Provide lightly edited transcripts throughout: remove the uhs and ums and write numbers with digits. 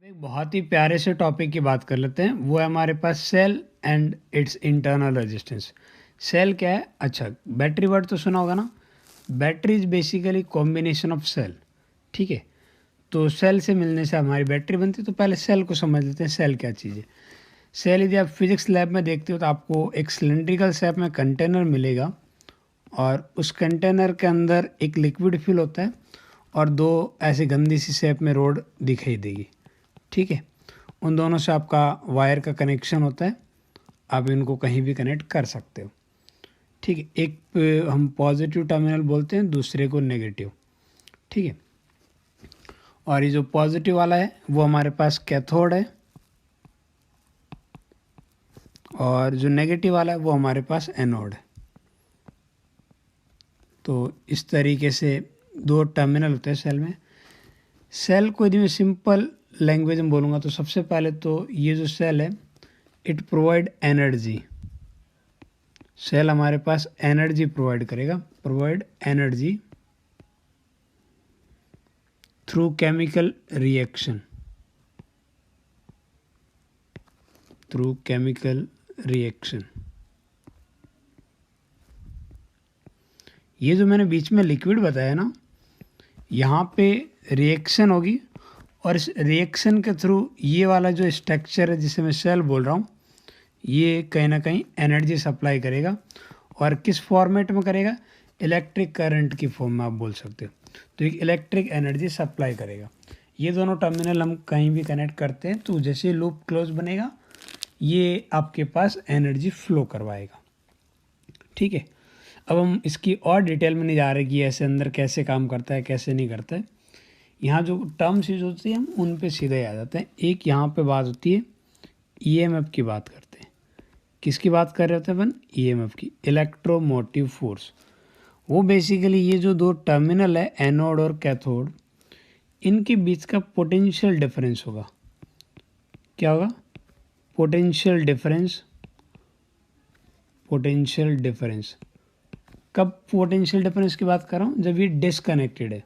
एक बहुत ही प्यारे से टॉपिक की बात कर लेते हैं। वो है हमारे पास cell and its internal resistance. Cell क्या है? अच्छा, बैटरी वर्ड तो सुना होगा ना। Battery is basically combination of cell. ठीक है, तो सेल से मिलने से हमारी बैटरी बनती है। तो पहले सेल को समझ लेते हैं, सेल क्या चीज़ है। सेल यदि आप फिजिक्स लैब में देखते हो तो आपको एक सिलेंड्रिकल शेप में कंटेनर मिलेगा और उस कंटेनर के अंदर एक लिक्विड फिल होता है और दो ऐसे गंदी सी शेप में रोड दिखाई देगी। ठीक है, उन दोनों से आपका वायर का कनेक्शन होता है। आप इनको कहीं भी कनेक्ट कर सकते हो। ठीक है, एक पे हम पॉजिटिव टर्मिनल बोलते हैं, दूसरे को नेगेटिव। ठीक है, और ये जो पॉजिटिव वाला है वो हमारे पास कैथोड है और जो नेगेटिव वाला है वो हमारे पास एनोड है। तो इस तरीके से दो टर्मिनल होते हैं सेल में। सेल को यदि मैं सिंपल लैंग्वेज में बोलूँगा तो सबसे पहले तो ये जो सेल है इट प्रोवाइड एनर्जी। सेल हमारे पास एनर्जी प्रोवाइड करेगा, provide energy through chemical reaction, through chemical reaction. ये जो मैंने बीच में लिक्विड बताया ना, यहाँ पे रिएक्शन होगी और इस रिएक्शन के थ्रू ये वाला जो स्ट्रक्चर है जिसे मैं सेल बोल रहा हूँ, ये कहीं ना कहीं एनर्जी सप्लाई करेगा। और किस फॉर्मेट में करेगा? इलेक्ट्रिक करंट की फॉर्म में आप बोल सकते हो। तो एक इलेक्ट्रिक एनर्जी सप्लाई करेगा। ये दोनों टर्मिनल हम कहीं भी कनेक्ट करते हैं तो जैसे लूप क्लोज बनेगा ये आपके पास एनर्जी फ्लो करवाएगा। ठीक है, अब हम इसकी और डिटेल में नहीं जा रहे कि ऐसे अंदर कैसे काम करता है कैसे नहीं करता है। यहाँ जो टर्म्स यूज होती है हम उन पे सीधे आ जाते हैं। एक यहाँ पे बात होती है ईएमएफ की बात करते हैं। किसकी बात कर रहे होते हैं अपन? ईएमएफ की, इलेक्ट्रोमोटिव फोर्स। वो बेसिकली ये जो दो टर्मिनल है एनोड और कैथोड, इनके बीच का पोटेंशियल डिफरेंस होगा। क्या होगा? Potential difference. पोटेंशियल डिफरेंस कब पोटेंशियल डिफरेंस की बात कर रहा हूँ? जब ये डिसकनेक्टेड है,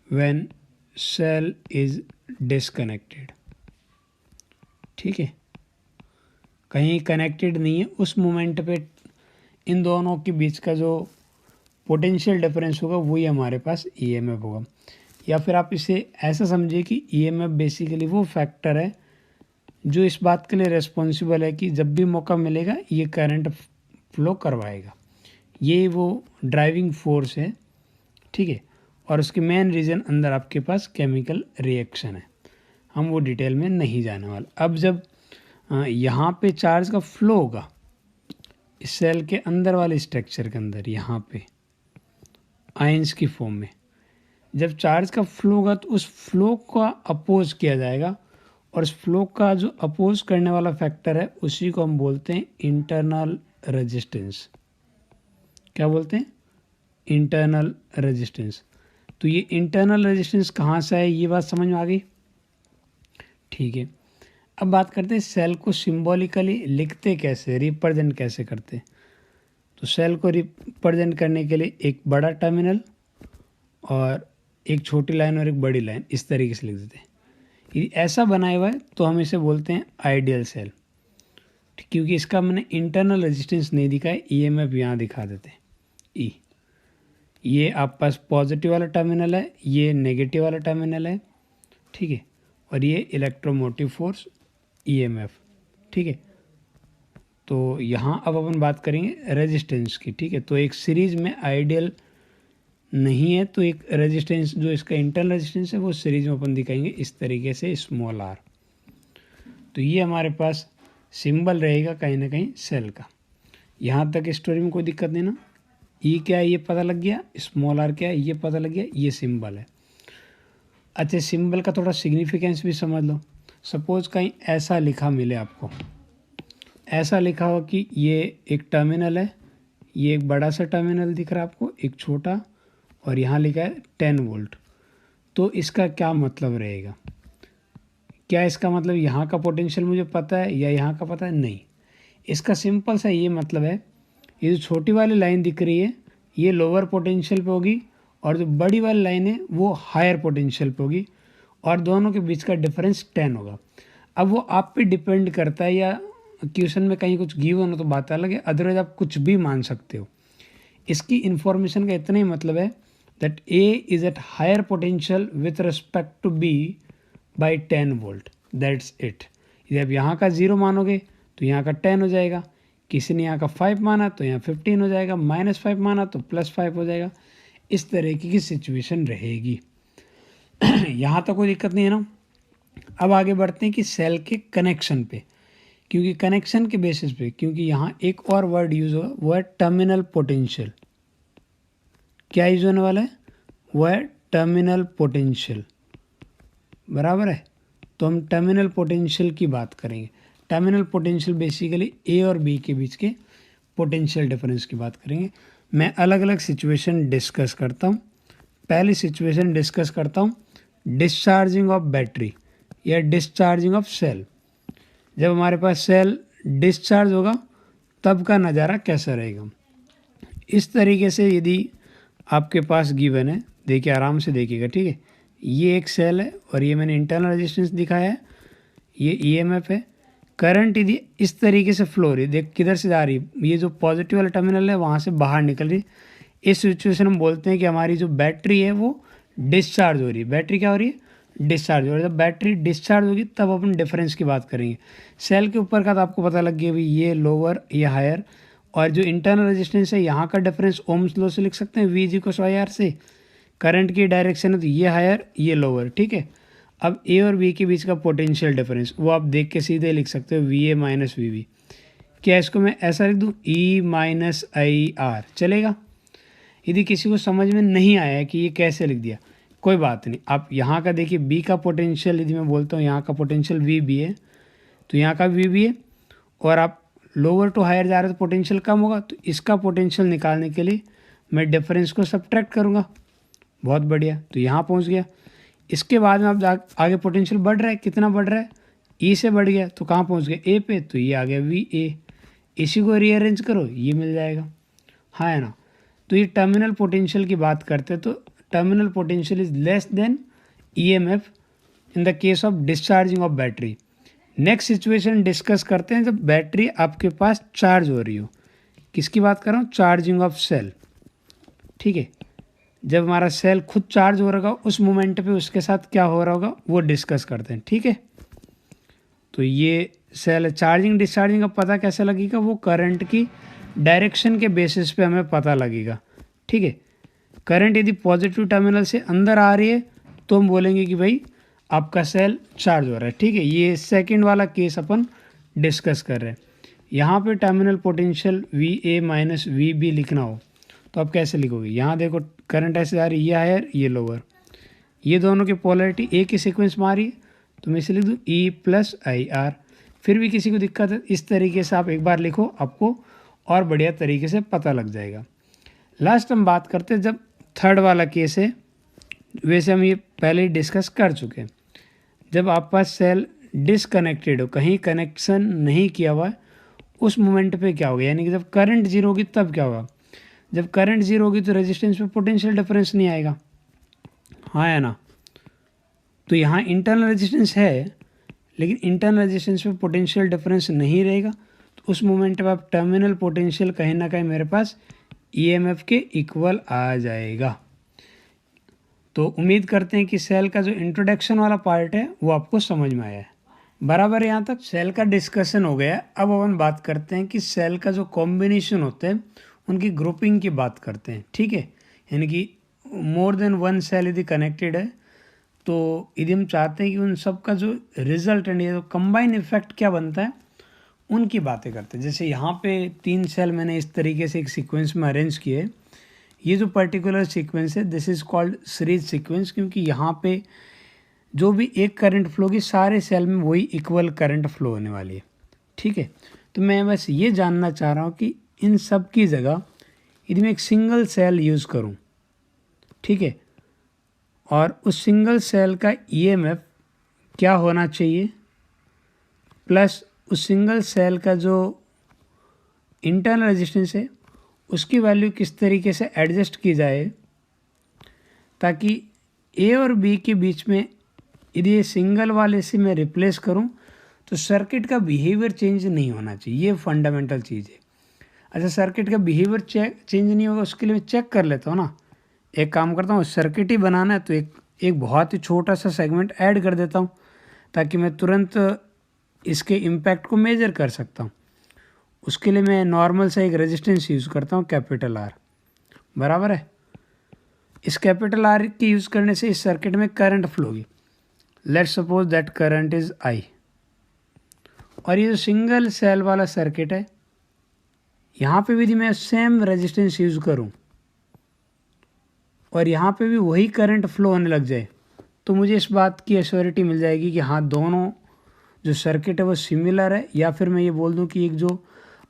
व्हेन सेल इज डिसकनेक्टेड। ठीक है, कहीं कनेक्टेड नहीं है उस मोमेंट पे इन दोनों के बीच का जो पोटेंशियल डिफरेंस होगा वही हमारे पास ईएमएफ होगा। या फिर आप इसे ऐसा समझिए कि ईएमएफ बेसिकली वो फैक्टर है जो इस बात के लिए रिस्पॉन्सिबल है कि जब भी मौका मिलेगा ये करंट फ्लो करवाएगा। ये वो ड्राइविंग फोर्स है। ठीक है, और उसके मेन रीज़न अंदर आपके पास केमिकल रिएक्शन है। हम वो डिटेल में नहीं जाने वाले। अब जब यहाँ पे चार्ज का फ्लो होगा इस सेल के अंदर वाले स्ट्रक्चर के अंदर, यहाँ पे आयंस की फॉर्म में जब चार्ज का फ्लो होगा तो उस फ्लो का अपोज किया जाएगा और उस फ्लो का जो अपोज करने वाला फैक्टर है उसी को हम बोलते हैं इंटरनल रेजिस्टेंस। क्या बोलते हैं? Internal resistance. तो ये इंटरनल रेजिस्टेंस कहाँ से है ये बात समझ में आ गई? ठीक है, अब बात करते हैं सेल को सिंबॉलिकली लिखते कैसे, रिप्रेजेंट कैसे करते हैं। तो सेल को रिप्रेजेंट करने के लिए एक बड़ा टर्मिनल और एक छोटी लाइन और एक बड़ी लाइन इस तरीके से लिख देते हैं। यदि ऐसा बनाया हुआ है तो हम इसे बोलते हैं आइडियल सेल, क्योंकि इसका मैंने इंटरनल रेजिस्टेंस नहीं दिखा है, ईएमएफ यहाँ दिखा देते हैं। ई ये आप पास पॉजिटिव वाला टर्मिनल है, ये नेगेटिव वाला टर्मिनल है। ठीक है, और ये इलेक्ट्रोमोटिव फोर्स ईएमएफ। ठीक है, तो यहाँ अब अपन बात करेंगे रेजिस्टेंस की। ठीक है, तो एक सीरीज में आइडियल नहीं है तो एक रेजिस्टेंस जो इसका इंटरनल रेजिस्टेंस है वो सीरीज में अपन दिखाएंगे इस तरीके से, स्मॉल आर। तो ये हमारे पास सिंबल रहेगा कहीं ना कहीं सेल का। यहाँ तक स्टोरी में कोई दिक्कत नहीं ना? ई क्या है ये पता लग गया, स्मॉल आर क्या है ये पता लग गया, ये सिंबल है। अच्छा, सिंबल का थोड़ा सिग्निफिकेंस भी समझ लो। सपोज कहीं ऐसा लिखा मिले आपको, ऐसा लिखा हो कि ये एक टर्मिनल है, ये एक बड़ा सा टर्मिनल दिख रहा है आपको, एक छोटा, और यहाँ लिखा है 10 वोल्ट। तो इसका क्या मतलब रहेगा? क्या इसका मतलब यहाँ का पोटेंशियल मुझे पता है या यहाँ का पता है? नहीं, इसका सिंपल सा ये मतलब है, ये जो छोटी वाली लाइन दिख रही है ये लोअर पोटेंशियल पे होगी और जो बड़ी वाली लाइन है वो हायर पोटेंशियल पे होगी। और दोनों के बीच का डिफरेंस 10 होगा। अब वो आप पे डिपेंड करता है, या क्वेश्चन में कहीं कुछ गिवन हो तो बात अलग है, अदरवाइज आप कुछ भी मान सकते हो। इसकी इन्फॉर्मेशन का इतना ही मतलब है that A is at higher potential with respect to B by 10 volt, that's it. यदि आप यहाँ का 0 मानोगे तो यहाँ का 10 हो जाएगा, किसी ने यहाँ का 5 माना तो यहाँ 15 हो जाएगा, -5 माना तो +5 हो जाएगा। इस तरीके की सिचुएशन रहेगी। यहाँ तक कोई दिक्कत नहीं है ना। अब आगे बढ़ते हैं कि सेल के कनेक्शन पे, क्योंकि कनेक्शन के बेसिस पे, क्योंकि यहाँ एक और वर्ड यूज़ होगा, वो है टर्मिनल पोटेंशियल। क्या यूज होने वाला है? वो है टर्मिनल पोटेंशियल, बराबर है। तो हम टर्मिनल पोटेंशियल की बात करेंगे। टर्मिनल पोटेंशियल बेसिकली ए और बी के बीच के पोटेंशियल डिफरेंस की बात करेंगे। मैं अलग अलग सिचुएशन डिस्कस करता हूँ। पहली सिचुएशन डिस्कस करता हूँ डिस्चार्जिंग ऑफ बैटरी या डिस्चार्जिंग ऑफ सेल। जब हमारे पास सेल डिस्चार्ज होगा तब का नज़ारा कैसा रहेगा। इस तरीके से यदि आपके पास गिवन है, देखिए आराम से देखिएगा, ठीक है। ये एक सेल है और ये मैंने इंटरनल रेजिस्टेंस दिखाया है, ये ईएमएफ है। करंट यदि इस तरीके से फ्लो हो रही है, देख किधर से जा रही है, ये जो पॉजिटिव वाला टर्मिनल है वहाँ से बाहर निकल रही है। इस सिचुएशन में बोलते हैं कि हमारी जो बैटरी है वो डिस्चार्ज हो रही है। बैटरी क्या हो रही है? डिस्चार्ज हो रही है। जब बैटरी डिस्चार्ज होगी तब अपन डिफरेंस की बात करेंगे। सेल के ऊपर का तो आपको पता लग गया भाई, ये लोअर ये हायर, और जो इंटरनल रेजिस्टेंस है यहाँ का डिफरेंस ओम्स लॉ से लिख सकते हैं, V is equal to I R से। करंट की डायरेक्शन है तो ये हायर ये लोअर, ठीक है। अब ए और बी के बीच का पोटेंशियल डिफरेंस वो आप देख के सीधे लिख सकते हो, V A minus V B. क्या इसको मैं ऐसा लिख दूँ, ई माइनस आई आर, चलेगा? यदि किसी को समझ में नहीं आया कि ये कैसे लिख दिया, कोई बात नहीं। आप यहाँ का देखिए, बी का पोटेंशियल यदि मैं बोलता हूँ यहाँ का पोटेंशियल वी बी है तो यहाँ का वी बी है, और आप लोअर टू हायर जा रहे हो तो पोटेंशियल कम होगा, तो इसका पोटेंशियल निकालने के लिए मैं डिफरेंस को सब्ट्रैक्ट करूँगा। बहुत बढ़िया, तो यहाँ पहुँच गया। इसके बाद में आप आगे पोटेंशियल बढ़ रहा है, कितना बढ़ रहा है? ई से बढ़ गया तो कहाँ पहुँच गया? ए पे, तो ये आ गया वी ए। इसी को रीअरेंज करो, ये मिल जाएगा, हाँ है ना। तो ये टर्मिनल पोटेंशियल की बात करते हैं, तो terminal potential is less than EMF in the case of discharging of battery. Next situation discuss करते हैं जब बैटरी आपके पास चार्ज हो रही हो। किसकी बात कर रहा हूँ? चार्जिंग ऑफ सेल, ठीक है। जब हमारा सेल खुद चार्ज हो रहा होगा उस मोमेंट पे उसके साथ क्या हो रहा होगा वो डिस्कस करते हैं, ठीक है। तो ये सेल चार्जिंग डिस्चार्जिंग का पता कैसे लगेगा? वो करंट की डायरेक्शन के बेसिस पे हमें पता लगेगा, ठीक है। करंट यदि पॉजिटिव टर्मिनल से अंदर आ रही है तो हम बोलेंगे कि भाई आपका सेल चार्ज हो रहा है, ठीक है। ये सेकंड वाला केस अपन डिस्कस कर रहे हैं। यहाँ पे terminal potential V A minus V B लिखना हो तो आप कैसे लिखोगे? यहाँ देखो करंट ऐसे आ रही है, ये हायर ये लोअर, ये दोनों की पोलैरिटी एक ही सीक्वेंस में आ रही है, तो मैं इसे लिख दूँ ई प्लस आई आर। फिर भी किसी को दिक्कत है, इस तरीके से आप एक बार लिखो, आपको और बढ़िया तरीके से पता लग जाएगा। लास्ट हम बात करते हैं जब थर्ड वाला केस है, वैसे हम ये पहले ही डिस्कस कर चुके हैं। जब आप पास सेल डिसकनेक्टेड हो, कहीं कनेक्शन नहीं किया हुआ है, उस मोमेंट पे क्या होगा? यानी कि जब करंट जीरो होगी तब क्या होगा? जब करंट जीरो होगी तो रेजिस्टेंस पे पोटेंशियल डिफरेंस नहीं आएगा, हाँ है ना। तो यहाँ इंटरनल रेजिस्टेंस है लेकिन इंटरनल रेजिस्टेंस पे पोटेंशियल डिफरेंस नहीं रहेगा, तो उस मोमेंट पे आप टर्मिनल पोटेंशियल कहीं ना कहीं मेरे पास ईएमएफ के इक्वल आ जाएगा। तो उम्मीद करते हैं कि सेल का जो इंट्रोडक्शन वाला पार्ट है वो आपको समझ में आया है, बराबर। यहाँ तक सेल का डिस्कशन हो गया। अब अपन बात करते हैं कि सेल का जो कॉम्बिनेशन होते हैं उनकी ग्रुपिंग की बात करते हैं, ठीक है। यानी कि मोर देन वन सेल यदि कनेक्टेड है तो यदि हम चाहते हैं कि उन सब का जो रिजल्ट एंड ये जो कंबाइन इफेक्ट क्या बनता है उनकी बातें करते हैं। जैसे यहाँ पे 3 सेल मैंने इस तरीके से एक सीक्वेंस में अरेंज किए। ये जो पर्टिकुलर सीक्वेंस है this is called series sequence, क्योंकि यहाँ पे जो भी एक करंट फ्लो की सारे सेल में वही इक्वल करंट फ्लो होने वाली है, ठीक है। तो मैं बस ये जानना चाह रहा हूँ कि इन सब की जगह यदि मैं एक सिंगल सेल यूज़ करूँ, ठीक है, और उस सिंगल सेल का ईएमएफ क्या होना चाहिए, प्लस उस सिंगल सेल का जो इंटरनल रेजिस्टेंस है उसकी वैल्यू किस तरीके से एडजस्ट की जाए ताकि ए और बी के बीच में यदि ये सिंगल वाले से मैं रिप्लेस करूं तो सर्किट का बिहेवियर चेंज नहीं होना चाहिए, ये फंडामेंटल चीज़ है। अच्छा, सर्किट का बिहेवियर चेंज नहीं होगा, उसके लिए मैं चेक कर लेता हूँ ना। एक काम करता हूँ, सर्किट ही बनाना है तो एक बहुत ही छोटा सा सेगमेंट ऐड कर देता हूँ ताकि मैं तुरंत इसके इम्पैक्ट को मेजर कर सकता हूँ। उसके लिए मैं नॉर्मल सा एक रेजिस्टेंस यूज़ करता हूँ, कैपिटल आर, बराबर है। इस कैपिटल आर की यूज़ करने से इस सर्किट में करंट फ्लो होगी। Let's suppose that current is I. और ये जो सिंगल सेल वाला सर्किट है, यहाँ पे भी यदि मैं सेम रेजिस्टेंस यूज़ करूँ और यहाँ पे भी वही करंट फ्लो होने लग जाए तो मुझे इस बात की एश्योरिटी मिल जाएगी कि हाँ, दोनों जो सर्किट है वो सिमिलर है। या फिर मैं ये बोल दूँ कि एक जो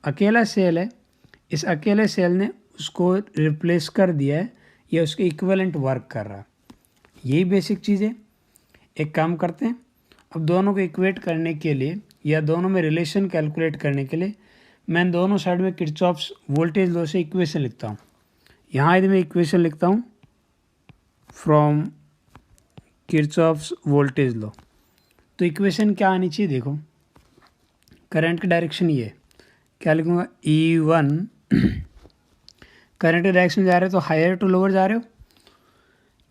अकेला सेल है, इस अकेले सेल ने उसको रिप्लेस कर दिया है या उसके इक्विवेलेंट वर्क कर रहा है। यही बेसिक चीज़ है। एक काम करते हैं, अब दोनों को इक्वेट करने के लिए या दोनों में रिलेशन कैलकुलेट करने के लिए मैं दोनों साइड में किरचॉफ्स वोल्टेज लॉ से इक्वेशन लिखता हूँ। यहाँ यदि मैं इक्वेशन लिखता हूँ फ्रॉम किरचॉफ्स वोल्टेज लॉ, तो इक्वेशन क्या आनी चाहिए, देखो करंट की डायरेक्शन ये है, क्या लिखूँगा, E1 करंट की डायरेक्शन जा रहे हो तो हायर टू लोअर जा रहे हो।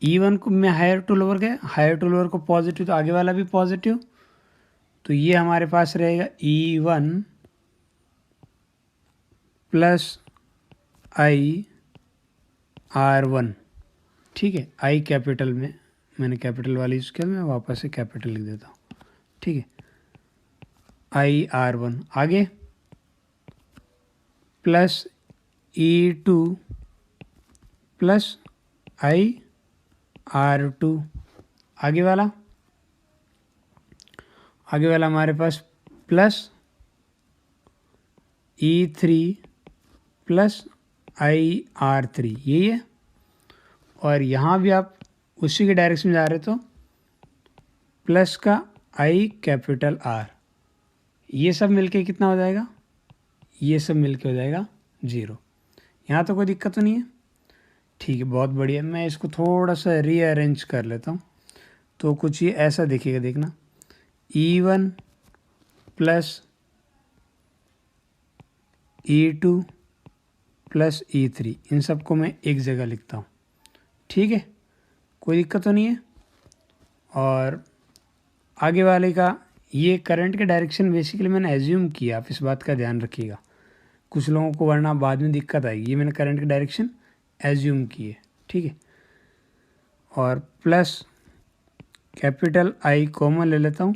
E1 को मैं हायर टू लोअर गया, हायर टू लोअर को पॉजिटिव तो आगे वाला भी पॉजिटिव, तो ये हमारे पास रहेगा E1 प्लस आई R1। ठीक है, आई कैपिटल में मैंने कैपिटल वाली यूज़ किया, मैं वापस से कैपिटल लिख देता हूँ। ठीक है, आई R1 आगे प्लस E2 प्लस आई R2 आगे वाला हमारे पास प्लस E3 प्लस आई R3, यही है। और यहाँ भी आप उसी के डायरेक्शन में जा रहे तो प्लस का आई कैपिटल R, ये सब मिलके कितना हो जाएगा, ये सब मिलके हो जाएगा 0। यहाँ तो कोई दिक्कत तो नहीं है। ठीक है, बहुत बढ़िया। मैं इसको थोड़ा सा रीअरेंज कर लेता हूँ तो कुछ ये ऐसा दिखेगा, देखना E1 plus E2 plus E3, इन सबको मैं एक जगह लिखता हूँ। ठीक है, कोई दिक्कत तो नहीं है। और आगे वाले का ये करंट के डायरेक्शन बेसिकली मैंने एज्यूम किया, आप इस बात का ध्यान रखिएगा, कुछ लोगों को वरना बाद में दिक्कत आएगी। ये मैंने करंट की डायरेक्शन एज्यूम की है। ठीक है, और प्लस कैपिटल आई कॉमन ले लेता हूँ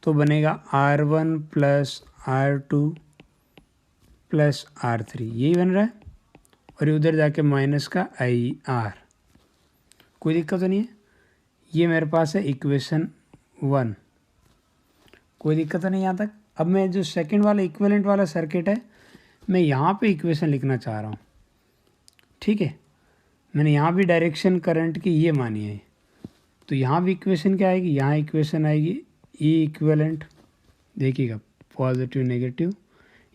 तो बनेगा R1 plus R2 plus R3, यही बन रहा है। और उधर जाके माइनस का आई R, कोई दिक्कत तो नहीं है। ये मेरे पास है इक्वेशन 1, कोई दिक्कत तो नहीं यहाँ तक। अब मैं जो सेकंड वाला इक्विवेलेंट वाला सर्किट है, मैं यहाँ पे इक्वेशन लिखना चाह रहा हूँ। ठीक है, मैंने यहाँ भी डायरेक्शन करंट की ये मानी है, तो यहाँ भी इक्वेशन क्या आएगी, यहाँ इक्वेशन आएगी ई इक्विवेलेंट, देखिएगा पॉजिटिव नेगेटिव।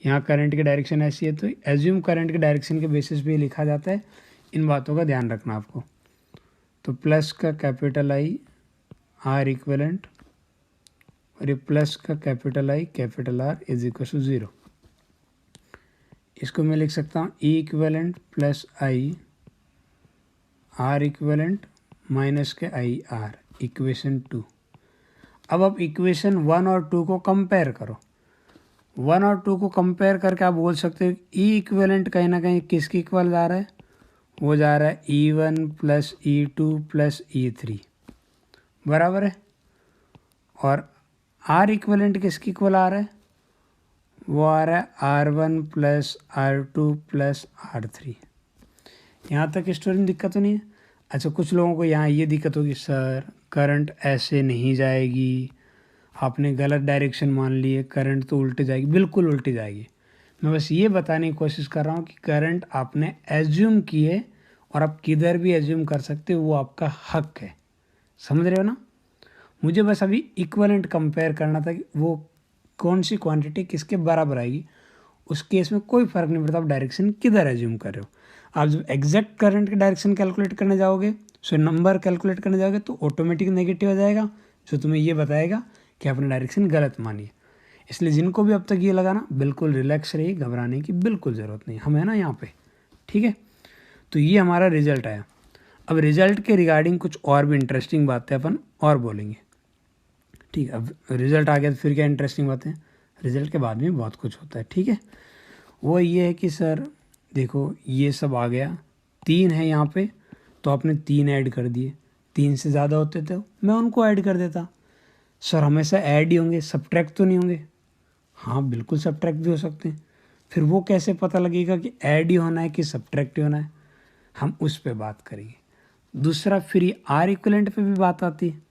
यहाँ करंट की डायरेक्शन ऐसी है तो एज्यूम करंट के डायरेक्शन के बेसिस पे लिखा जाता है, इन बातों का ध्यान रखना आपको। तो प्लस का कैपिटल आई R इक्विवेलेंट और ये प्लस का capital I capital R is equal to 0। इसको मैं लिख सकता हूँ E equivalent plus I R equivalent minus के आई R, इक्वेशन 2। अब आप इक्वेशन 1 और 2 को कंपेयर करो। 1 और 2 को कंपेयर करके आप बोल सकते हो E इक्विवेलेंट कहीं ना कहीं किसकी इक्वल जा रहा है, वो जा रहा है E1 plus E2 plus E3, बराबर है। और R इक्विवेलेंट किसकी इक्वल आ रहा है, वो आ रहा है R1 plus R2 plus R3। यहाँ तक स्टोरी में दिक्कत तो नहीं है। अच्छा, कुछ लोगों को यहाँ ये दिक्कत होगी, सर करंट ऐसे नहीं जाएगी, आपने गलत डायरेक्शन मान ली है, करंट तो उल्टे जाएगी। बिल्कुल उल्टी जाएगी। मैं बस ये बताने की कोशिश कर रहा हूँ कि करंट आपने एज्यूम की है और आप किधर भी एज्यूम कर सकते हो, वो आपका हक है। समझ रहे हो ना। मुझे बस अभी इक्विवेलेंट कंपेयर करना था कि वो कौन सी क्वांटिटी किसके बराबर आएगी। उस केस में कोई फ़र्क नहीं पड़ता आप डायरेक्शन किधर एज्यूम कर रहे हो। आप जब एग्जैक्ट करंट की डायरेक्शन कैलकुलेट करने जाओगे, सो नंबर कैलकुलेट करने जाओगे तो ऑटोमेटिक नेगेटिव आ जाएगा, जो तुम्हें ये बताएगा कि आपने डायरेक्शन गलत मानी है। इसलिए जिनको भी अब तक ये लगा ना, बिल्कुल रिलैक्स रहिए, घबराने की बिल्कुल ज़रूरत नहीं, हम है ना यहाँ पे, ठीक है। तो ये हमारा रिजल्ट आया। अब रिजल्ट के रिगार्डिंग कुछ और भी इंटरेस्टिंग बातें अपन और बोलेंगे, ठीक है। अब रिजल्ट आ गया तो फिर क्या इंटरेस्टिंग बातें, रिजल्ट के बाद में बहुत कुछ होता है, ठीक है। वो ये है कि सर देखो ये सब आ गया, 3 है यहाँ पे, तो आपने 3 ऐड कर दिए, 3 से ज़्यादा होते तो मैं उनको ऐड कर देता। सर हमेशा ऐड ही होंगे, सब्ट्रैक्ट तो नहीं होंगे? हाँ बिल्कुल सब्ट्रैक्ट भी हो सकते हैं। फिर वो कैसे पता लगेगा कि ऐड ही होना है कि सब्ट्रैक्ट ही होना है, हम उस पर बात करेंगे। दूसरा फिर ये आर इक्वलेंट पे भी बात आती है,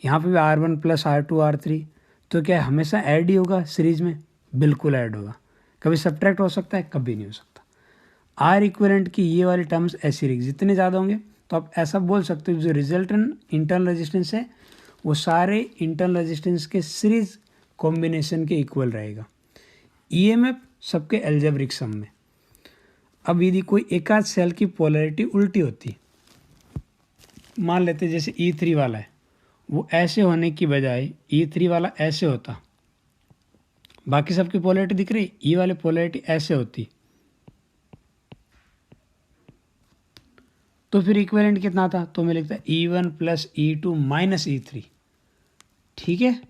यहाँ पे भी R1 + R2 R3, तो क्या हमेशा ऐड ही होगा सीरीज में? बिल्कुल ऐड होगा। कभी सब्ट्रैक्ट हो सकता है? कभी नहीं हो सकता। आर इक्विवेलेंट की ये वाली टर्म्स ऐसी रहेगी, जितने ज़्यादा होंगे तो आप ऐसा बोल सकते हो जो रिजल्टेंट इंटरनल रेजिस्टेंस है वो सारे इंटरनल रेजिस्टेंस के सीरीज कॉम्बिनेशन के इक्वल रहेगा, ईएमएफ सबके एल्जेब्रिक सम में। अब यदि कोई एक आध सेल की पोलैरिटी उल्टी होती, मान लेते जैसे E3 वाला है, वो ऐसे होने की बजाय E3 वाला ऐसे होता, बाकी सबकी पोलैरिटी दिख रही, ई वाले पोलैरिटी ऐसे होती, तो फिर इक्विवेलेंट कितना था? तो मैं लिखता E1 + E2 - E3, ठीक है,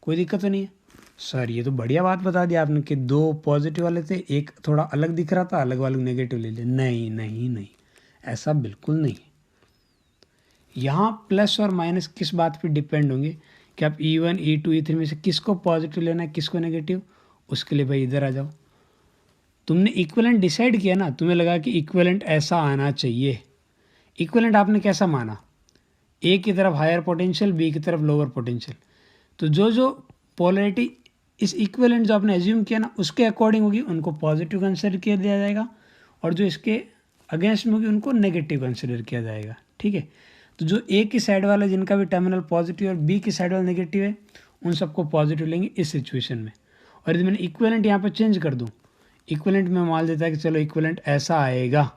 कोई दिक्कत तो नहीं है। सर ये तो बढ़िया बात बता दी आपने कि 2 पॉजिटिव वाले थे, एक थोड़ा अलग दिख रहा था, अलग वाले नेगेटिव ले लिया। नहीं नहीं नहीं, ऐसा बिल्कुल नहीं। यहाँ प्लस और माइनस किस बात पे डिपेंड होंगे कि आप E1 E2 E3 में से किसको पॉजिटिव लेना है, किसको नेगेटिव। उसके लिए भाई इधर आ जाओ, तुमने इक्विवेलेंट डिसाइड किया ना, तुम्हें लगा कि इक्विवेलेंट ऐसा आना चाहिए। इक्विवेलेंट आपने कैसा माना? ए की तरफ हायर पोटेंशियल, बी की तरफ लोअर पोटेंशियल, तो जो जो पोलैरिटी इस इक्विवेलेंट जो आपने एज्यूम किया ना उसके अकॉर्डिंग होगी, उनको पॉजिटिव कंसिडर किया दिया जाएगा, और जो इसके अगेंस्ट में होगी उनको नेगेटिव कंसिडर किया जाएगा, ठीक है। तो जो ए की साइड वाला जिनका भी टर्मिनल पॉजिटिव और बी की साइड वाला नेगेटिव है, उन सबको पॉजिटिव लेंगे इस सिचुएशन में। और यदि मैंने इक्विवेलेंट यहाँ पर चेंज कर दूँ, इक्विवेलेंट में मान लेता है कि चलो इक्विवेलेंट ऐसा आएगा,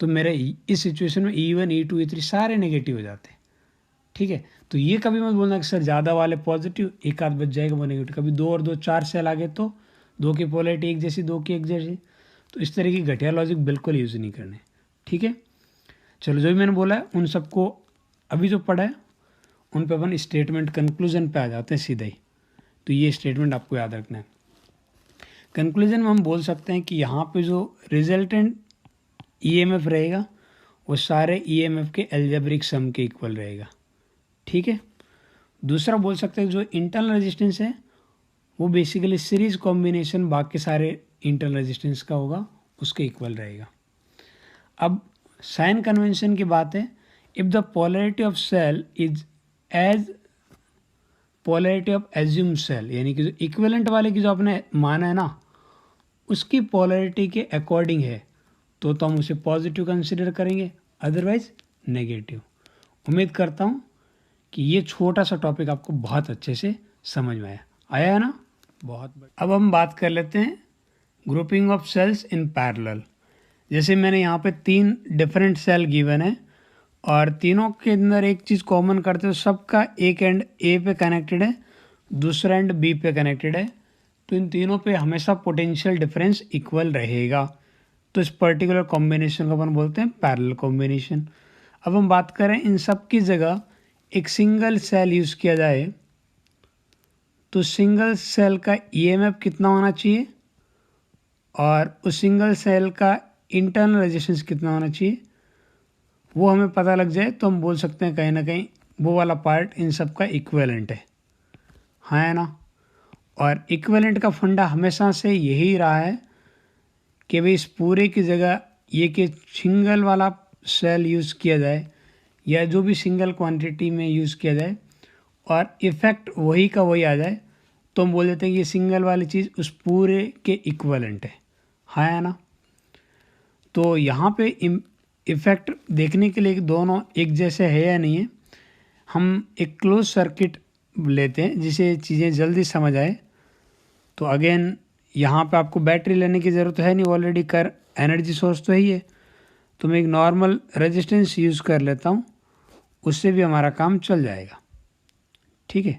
तो मेरे इस सिचुएशन में E1 E2 E3 सारे नेगेटिव हो जाते हैं, ठीक है। तो ये कभी मत बोलना कि सर ज़्यादा वाले पॉजिटिव, एक आध बच जाएगा वो नेगेटिव। कभी 2 और 2 4 सेल आ गए तो 2 की पोलैरिटी एक जैसी, 2 की एक जैसी, तो इस तरह की घटिया लॉजिक बिल्कुल यूज़ नहीं करने, ठीक है। चलो जो भी मैंने बोला है उन सबको अभी जो पढ़ा है उन पे अपन स्टेटमेंट कंक्लूजन पे आ जाते हैं सीधा ही। तो ये स्टेटमेंट आपको याद रखना है। कंक्लूजन में हम बोल सकते हैं कि यहाँ पे जो रिजल्टेंट ईएमएफ रहेगा वो सारे ईएमएफ के एल्जेब्रिक सम के इक्वल रहेगा, ठीक है। दूसरा बोल सकते हैं जो इंटरनल रेजिस्टेंस है वो बेसिकली सीरीज कॉम्बिनेशन बाकी सारे इंटरनल रेजिस्टेंस का होगा, उसके इक्वल रहेगा। अब साइन कन्वेंशन की बात है, if the polarity of cell is as polarity of assume cell, यानी कि जो इक्विवेलेंट वाले की जो आपने माना है ना उसकी पोलैरिटी के अकॉर्डिंग है तो हम उसे पॉजिटिव कंसिडर करेंगे, अदरवाइज नेगेटिव। उम्मीद करता हूँ कि ये छोटा सा टॉपिक आपको बहुत अच्छे से समझ में आया है ना, बहुत। अब हम बात कर लेते हैं grouping of cells in parallel. जैसे मैंने यहाँ पे 3 डिफरेंट सेल गिवन है और तीनों के अंदर एक चीज़ कॉमन करते हैं, सबका एक एंड ए पे कनेक्टेड है, दूसरा एंड बी पे कनेक्टेड है, तो इन तीनों पे हमेशा पोटेंशियल डिफरेंस इक्वल रहेगा। तो इस पर्टिकुलर कॉम्बिनेशन को अपन बोलते हैं पैरेलल कॉम्बिनेशन। अब हम बात करें इन सब की जगह एक सिंगल सेल यूज़ किया जाए तो सिंगल सेल का ईएमएफ कितना होना चाहिए और उस सिंगल सेल का इंटरनल रेजिस्टेंस कितना होना चाहिए वो हमें पता लग जाए तो हम बोल सकते हैं कहीं ना कहीं वो वाला पार्ट इन सब का इक्विवेलेंट है, हाँ है ना। और इक्विवेलेंट का फंडा हमेशा से यही रहा है कि भाई इस पूरे की जगह ये कि सिंगल वाला सेल यूज़ किया जाए या जो भी सिंगल क्वांटिटी में यूज़ किया जाए और इफ़ेक्ट वही का वही आ जाए तो हम बोल देते हैं कि ये सिंगल वाली चीज़ उस पूरे के इक्विवेलेंट है, हाँ है ना। तो यहाँ पे इफ़ेक्ट देखने के लिए दोनों एक जैसे है या नहीं है, हम एक क्लोज सर्किट लेते हैं जिसे चीज़ें जल्दी समझ आए। तो अगेन यहाँ पे आपको बैटरी लेने की ज़रूरत है नहीं, ऑलरेडी कर एनर्जी सोर्स तो ही है, तो मैं एक नॉर्मल रेजिस्टेंस यूज़ कर लेता हूँ, उससे भी हमारा काम चल जाएगा। ठीक है।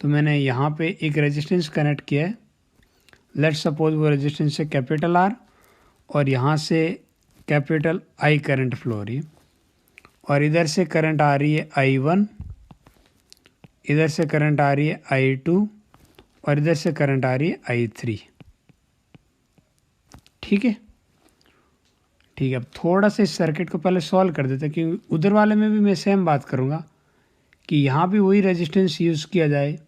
तो मैंने यहाँ पे एक रेजिस्टेंस कनेक्ट किया है, लेट्स सपोज वो रेजिस्टेंस है कैपिटल आर और यहाँ से कैपिटल आई करंट फ्लो हो रही है और इधर से करंट आ रही है I1, इधर से करंट आ रही है I2 और इधर से करंट आ रही है I3। ठीक है, ठीक है। अब थोड़ा सा इस सर्किट को पहले सॉल्व कर देते हैं, क्योंकि उधर वाले में भी मैं सेम बात करूँगा कि यहाँ भी वही रेजिस्टेंस यूज़ किया जाए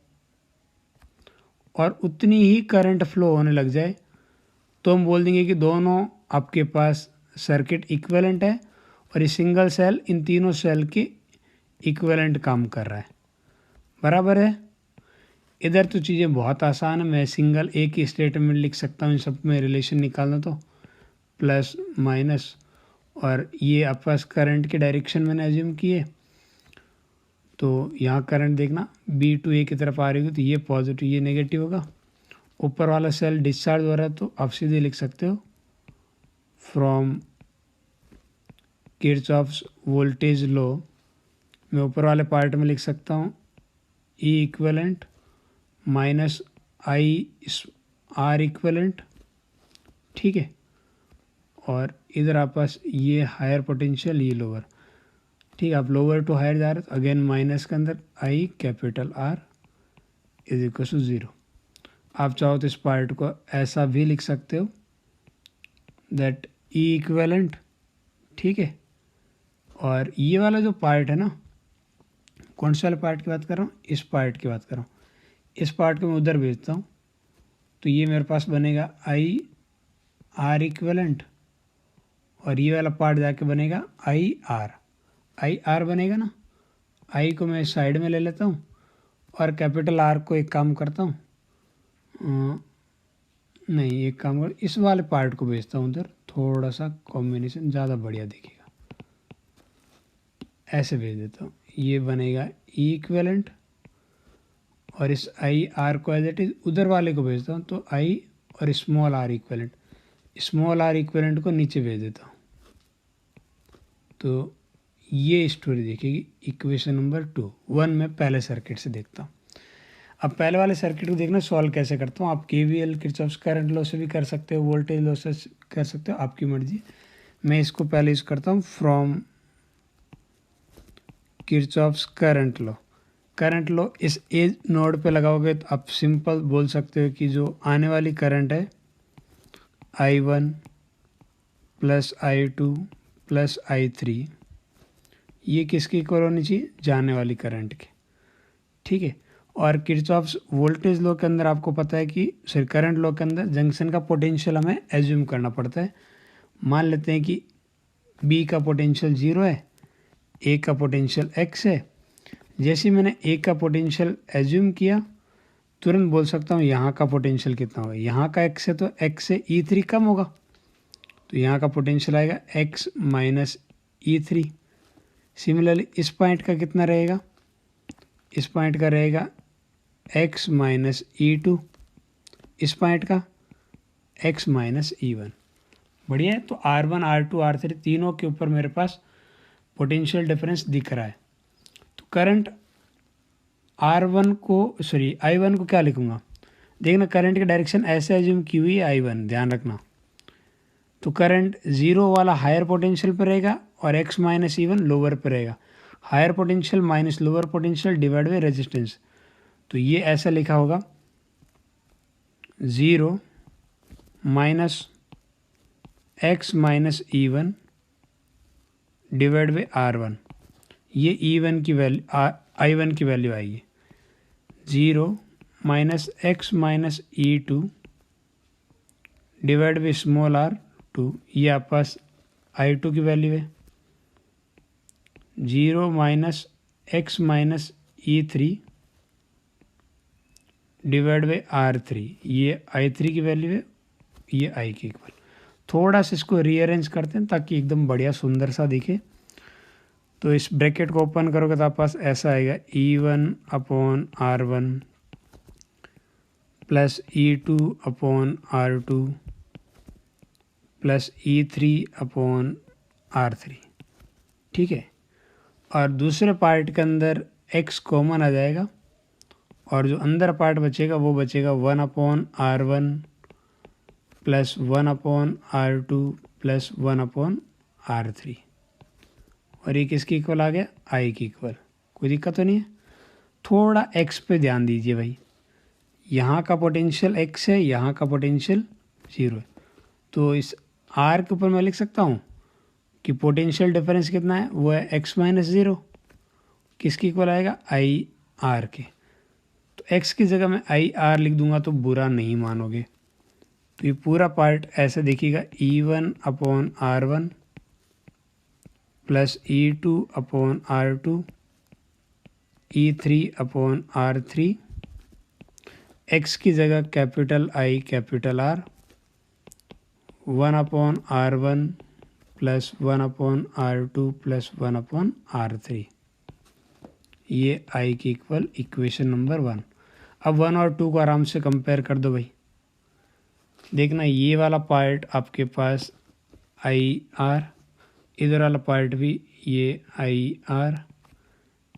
और उतनी ही करंट फ्लो होने लग जाए, तो हम बोल देंगे कि दोनों आपके पास सर्किट इक्विवेलेंट है और ये सिंगल सेल इन तीनों सेल के इक्विवेलेंट काम कर रहा है। बराबर है। इधर तो चीज़ें बहुत आसान है, मैं सिंगल एक ही स्टेटमेंट लिख सकता हूँ, इन सब में रिलेशन निकालना तो प्लस माइनस, और ये आपस करंट के डायरेक्शन मैंने एज्यूम किए। तो यहाँ करंट देखना बी टू ए की तरफ आ रही होगी तो ये पॉजिटिव ये नेगेटिव होगा। ऊपर वाला सेल डिस्चार्ज हो रहा है तो आप सीधे लिख सकते हो फ्रॉम किरचॉफ्स वोल्टेज लॉ, मैं ऊपर वाले पार्ट में लिख सकता हूँ E equivalent minus I R equivalent. ठीक है, और इधर आप पास ये हायर पोटेंशियल ये लोअर। ठीक है, आप लोअर टू हायर जा रहे हो तो अगेन माइनस के अंदर I capital R is equal to 0। आप चाहो तो इस पार्ट को ऐसा भी लिख सकते हो दैट ई इक्विवेलेंट। ठीक है, और ये वाला जो पार्ट है ना, कौन सा वाला पार्ट की बात कर रहा हूँ, इस पार्ट की बात कर रहा हूँ, इस पार्ट को मैं उधर भेजता हूँ तो ये मेरे पास बनेगा आई आर इक्विवेलेंट और ये वाला पार्ट जाके बनेगा आई आर बनेगा ना। आई को मैं साइड में ले लेता हूँ और कैपिटल आर को एक काम करता हूँ, नहीं एक काम कर, इस वाले पार्ट को भेजता हूँ उधर, थोड़ा सा कॉम्बिनेशन ज़्यादा बढ़िया दिखेगा, ऐसे भेज देता हूँ। ये बनेगा ई इक्विवेलेंट और इस आई आर को एज इट इज उधर वाले को भेजता हूँ तो आई और स्मॉल आर इक्विवेलेंट को नीचे भेज देता हूँ। तो ये स्टोरी देखेगी इक्वेशन नंबर 1 में पहले सर्किट से देखता हूँ। अब पहले वाले सर्किट को देखना सॉल्व कैसे करता हूँ। आप केवीएल किरचॉफ्स करंट लॉ से भी कर सकते हो, वोल्टेज लॉ से कर सकते हो, आपकी मर्जी। मैं इसको पहले यूज़ करता हूँ फ्रॉम किरचॉफ्स करंट लॉ इस एज नोड पे लगाओगे तो आप सिंपल बोल सकते हो कि जो आने वाली करंट है I1 plus I2 plus I3 ये किसकी इक्वल होनी चाहिए, जाने वाली करंट के। ठीक है, और किरचॉफ्स वोल्टेज लॉ के अंदर आपको पता है कि सॉरी करंट लॉ के अंदर जंक्शन का पोटेंशियल हमें एज्यूम करना पड़ता है। मान लेते हैं कि बी का पोटेंशियल 0 है, ए का पोटेंशियल x है। जैसे ही मैंने ए का पोटेंशियल एज्यूम किया तुरंत बोल सकता हूँ यहाँ का पोटेंशियल कितना होगा, यहाँ का x है तो x से E3 कम होगा तो यहाँ का पोटेंशियल आएगा x माइनस E3। सिमिलरली इस पॉइंट का कितना रहेगा, इस पॉइंट का रहेगा x माइनस E2, इस पॉइंट का x माइनस E1। बढ़िया है। तो R1 R2 R3 तीनों के ऊपर मेरे पास पोटेंशियल डिफरेंस दिख रहा है। तो करंट I1 को क्या लिखूँगा, देखना करंट की डायरेक्शन ऐसे एज्यूम की हुई है I1, ध्यान रखना। तो करंट 0 वाला हायर पोटेंशियल पर रहेगा और x माइनस E1 लोअर पर रहेगा। Higher potential minus lower potential divide by resistance. तो ये ऐसा लिखा होगा 0 minus x minus E1 divide by R1। ये E1 की वैल्यू I1 की वैल्यू आएगी 0 minus x minus E2 divide by small r2। ये आप पास I2 की वैल्यू है 0 minus x minus E3 divide by R3। ये I3 की वैल्यू है, ये I की इक्वल। थोड़ा सा इसको रीअरेंज करते हैं ताकि एकदम बढ़िया सुंदर सा दिखे। तो इस ब्रैकेट को ओपन करोगे तो आप पास ऐसा आएगा E1 upon R1 plus E2 upon R2 plus E3 upon R3। ठीक है, और दूसरे पार्ट के अंदर x कॉमन आ जाएगा और जो अंदर पार्ट बचेगा वो बचेगा 1/R1 plus 1/R2 plus 1/R3। और ये किसकी इक्वल आ गया, आई की इक्वल। कोई दिक्कत तो नहीं है। थोड़ा एक्स पे ध्यान दीजिए भाई, यहाँ का पोटेंशियल एक्स है, यहाँ का पोटेंशियल 0 है, तो इस आर के ऊपर मैं लिख सकता हूँ कि पोटेंशियल डिफरेंस कितना है, वो है x माइनस 0। किसकी इक्वल आएगा, आई आर के। तो x की जगह मैं आई आर लिख दूंगा तो बुरा नहीं मानोगे। तो ये पूरा पार्ट ऐसे देखिएगा, E1/R1 plus E2/R2 E3/R3, x की जगह capital I capital are, 1/R1 plus 1/R2 plus 1/R3, ये आई की इक्वल इक्वेशन नंबर 1। अब 1 और 2 को आराम से कंपेयर कर दो भाई। देखना ये वाला पार्ट आपके पास आई आर, इधर वाला पार्ट भी ये आई आर,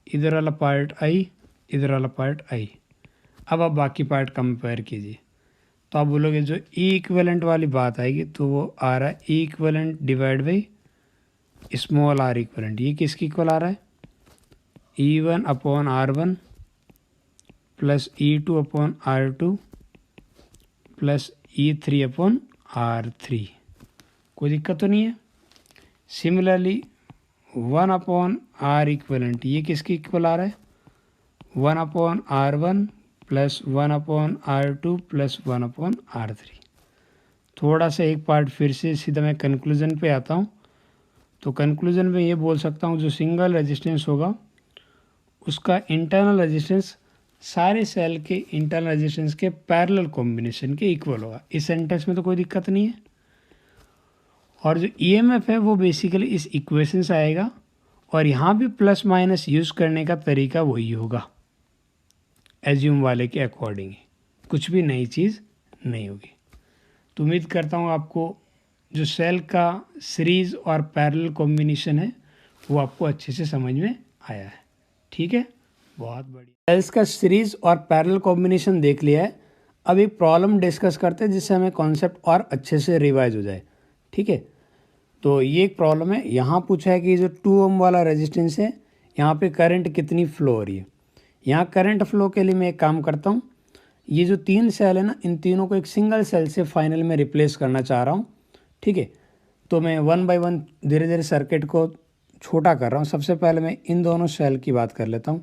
इधर वाला पार्ट आई, इधर वाला पार्ट आई। अब आप बाकी पार्ट कंपेयर कीजिए तो आप बोलोगे जो ई इक्विवेलेंट वाली बात आएगी तो वो आ रहा है E equivalent divide by small R equivalent. ये किसकी इक्वल आ रहा है, E1/R1 plus E2/R2 plus E3/R3। कोई दिक्कत तो नहीं है। सिमिलरली 1/R इक्विवेलेंट, ये किसकी इक्वल आ रहा है, 1/R1 plus 1/R2 plus 1/R3। थोड़ा सा एक पार्ट फिर से सीधा मैं कंक्लूजन पे आता हूँ। तो कंक्लूजन में ये बोल सकता हूँ जो सिंगल रेजिस्टेंस होगा उसका इंटरनल रेजिस्टेंस सारे सेल के इंटरनल रेजिस्टेंस के पैरेलल कॉम्बिनेशन के इक्वल होगा। इस सेंटेंस में तो कोई दिक्कत नहीं है। और जो ईएमएफ है वो बेसिकली इस इक्वेशन से आएगा और यहाँ भी प्लस माइनस यूज़ करने का तरीका वही होगा, एज्यूम वाले के अकॉर्डिंग ही, कुछ भी नई चीज़ नहीं होगी। तो उम्मीद करता हूँ आपको जो सेल का सीरीज़ और पैरेलल कॉम्बिनेशन है वो आपको अच्छे से समझ में आया है। ठीक है, बहुत बढ़िया। सेल्स का सीरीज़ और पैरेलल कॉम्बिनेशन देख लिया है। अब एक प्रॉब्लम डिस्कस करते हैं जिससे हमें कॉन्सेप्ट और अच्छे से रिवाइज हो जाए। ठीक है, तो ये एक प्रॉब्लम है। यहाँ पूछा है कि जो 2 ओम वाला रेजिस्टेंस है यहाँ पे करंट कितनी फ्लो हो रही है। यहाँ करंट फ्लो के लिए मैं एक काम करता हूँ, ये जो 3 सेल है ना, इन तीनों को एक सिंगल सेल से फाइनल में रिप्लेस करना चाह रहा हूँ। ठीक है, तो मैं 1 बाय 1 धीरे धीरे सर्किट को छोटा कर रहा हूँ। सबसे पहले मैं इन दोनों सेल की बात कर लेता हूँ।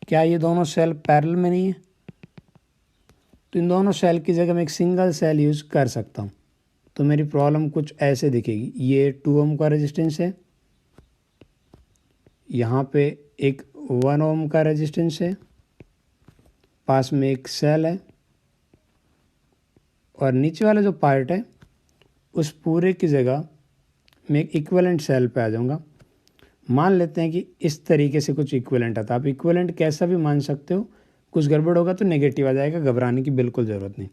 क्या ये दोनों सेल पैरेलल में नहीं है, तो इन दोनों सेल की जगह मैं एक सिंगल सेल यूज़ कर सकता हूँ। तो मेरी प्रॉब्लम कुछ ऐसे दिखेगी। ये 2 ओम का रेजिस्टेंस है, यहाँ पे एक 1 ओम का रेजिस्टेंस है, पास में एक सेल है और नीचे वाला जो पार्ट है उस पूरे की जगह मैं एक इक्विवेलेंट सेल पे आ जाऊँगा। मान लेते हैं कि इस तरीके से कुछ इक्विवेलेंट आता है। आप इक्विवेलेंट कैसा भी मान सकते हो, कुछ गड़बड़ होगा तो नेगेटिव आ जाएगा, घबराने की बिल्कुल ज़रूरत नहीं।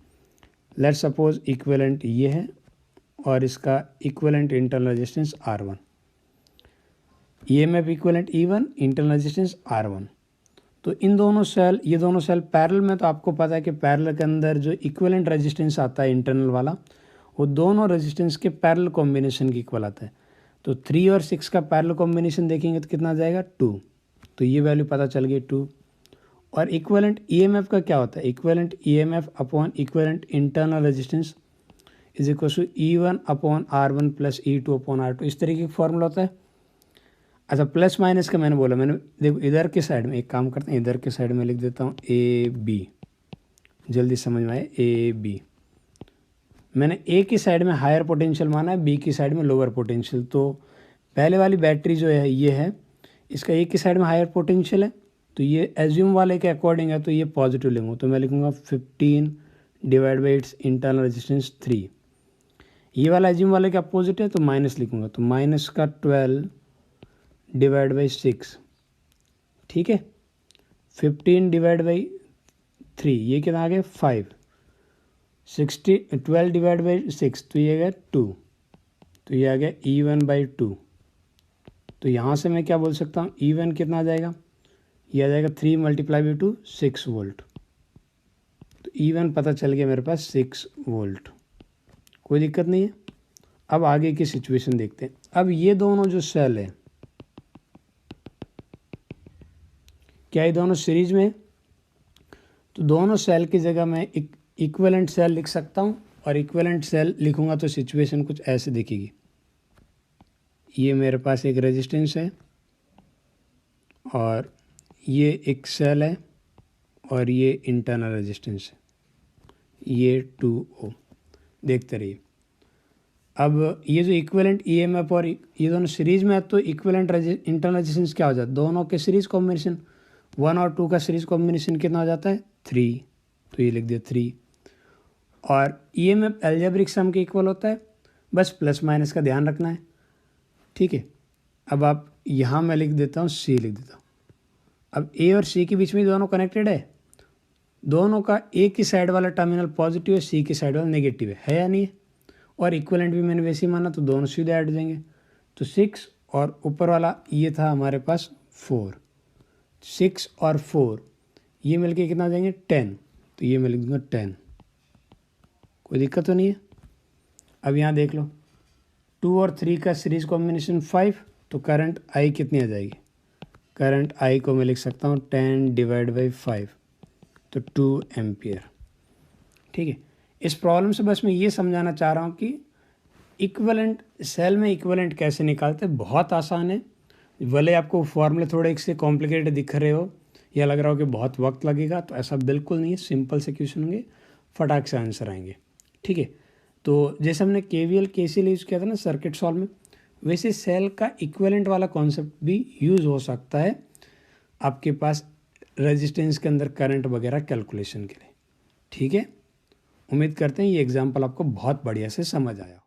लेट सपोज इक्विवेलेंट ये है और इसका equivalent internal resistance R1, EMF equivalent E1, internal resistance R1। तो इन दोनों सेल, ये दोनों सेल पैरेलल में, तो आपको पता है कि पैरेलल के अंदर जो इक्विवेलेंट रेजिस्टेंस आता है इंटरनल वाला, वो दोनों रेजिस्टेंस के पैरेलल कॉम्बिनेशन की इक्वल आता है। तो 3 और 6 का पैरेलल कॉम्बिनेशन देखेंगे तो कितना आ जाएगा, 2। तो ये वैल्यू पता चल गई 2। और इक्विवेलेंट ईएमएफ का क्या होता है, equivalent EMF upon equivalent internal resistance is equal to E1/R1 plus E2/R2। इस तरीके का फॉर्मूला होता है। अच्छा, प्लस माइनस का मैंने बोला, मैंने देखो इधर के साइड में एक काम करते हैं, इधर के साइड में लिख देता हूँ AB, जल्दी समझ में आए, AB। मैंने ए की साइड में हायर पोटेंशियल माना है, बी की साइड में लोअर पोटेंशियल। तो पहले वाली बैटरी जो है ये है, इसका ए की साइड में हायर पोटेंशियल है, तो ये एज्यूम वाले के अकॉर्डिंग है, तो ये पॉजिटिव लिखूँगा। तो मैं लिखूँगा 15 divide by its internal resistance 3। ये वाला एज्यूम वाले के अपोजिट है तो माइनस लिखूँगा, तो माइनस का 12 डिवाइड बाई 6। ठीक है, 15 डिवाइड बाई 3, ये कितना आ गया 5। 12 डिवाइड बाई 6, तो ये आ गया 2। तो ये आ गया E1/2। तो यहाँ से मैं क्या बोल सकता हूँ, E1 कितना आ जाएगा, ये आ जाएगा 3 × 2 6 वोल्ट। E1 पता चल गया मेरे पास 6 वोल्ट, कोई दिक्कत नहीं है। अब आगे की सिचुएशन देखते हैं। अब ये दोनों जो सेल है, क्या ये दोनों सीरीज में है? तो दोनों सेल की जगह मैं एक इक्विवेलेंट सेल लिख सकता हूँ, और इक्विवेलेंट सेल लिखूँगा तो सिचुएशन कुछ ऐसे दिखेगी। ये मेरे पास एक रेजिस्टेंस है और ये एक सेल है और ये इंटरनल रेजिस्टेंस है, ये 2 ओम। देखते रहिए। अब ये जो इक्विवेलेंट ईएमएफ और ये दोनों सीरीज में है तो इक्विवेलेंट इंटरनल रेजिस्टेंस क्या हो जाता है? दोनों के सीरीज कॉम्बिनेशन 1 और 2 का सीरीज कॉम्बिनेशन कितना हो जाता है? 3। तो ये लिख दिया 3। और ईएमएफ अलजेब्रिक सम के इक्वल होता है, बस प्लस माइनस का ध्यान रखना है, ठीक है। अब आप यहाँ मैं लिख देता हूँ सी लिख देता हूँ। अब ए और सी के बीच में दोनों कनेक्टेड है, दोनों का ए की साइड वाला टर्मिनल पॉजिटिव है, सी की साइड वाला नेगेटिव है या नहीं है? और इक्विवेलेंट भी मैंने वैसे ही माना तो दोनों सीधे ऐड हो जाएंगे। तो 6 और ऊपर वाला ये था हमारे पास 4, 6 और 4 ये मिलके कितना हो जाएंगे? 10। तो ये मैं लिख दूँगा 10, कोई दिक्कत तो नहीं है। अब यहाँ देख लो 2 और 3 का सीरीज कॉम्बिनेशन 5, तो करंट आई कितनी आ जाएगी? करंट आई को मैं लिख सकता हूँ 10 डिवाइड बाई 5, तो 2 एम्पियर, ठीक है। इस प्रॉब्लम से बस मैं ये समझाना चाह रहा हूँ कि इक्विवेलेंट सेल में इक्विवेलेंट कैसे निकालते हैं, बहुत आसान है। भले आपको फॉर्मूले थोड़े एक से कॉम्प्लिकेटेड दिख रहे हो या लग रहा हो कि बहुत वक्त लगेगा, तो ऐसा बिल्कुल नहीं है। सिंपल से क्वेश्चन होंगे, फटाक से आंसर आएंगे, ठीक है। तो जैसे हमने केवीएल केसीएल यूज़ किया था ना सर्किट सॉल्व में, वैसे सेल का इक्विवेलेंट वाला कॉन्सेप्ट भी यूज़ हो सकता है आपके पास रेजिस्टेंस के अंदर करंट वगैरह कैलकुलेशन के लिए, ठीक है। उम्मीद करते हैं ये एग्जाम्पल आपको बहुत बढ़िया से समझ आया।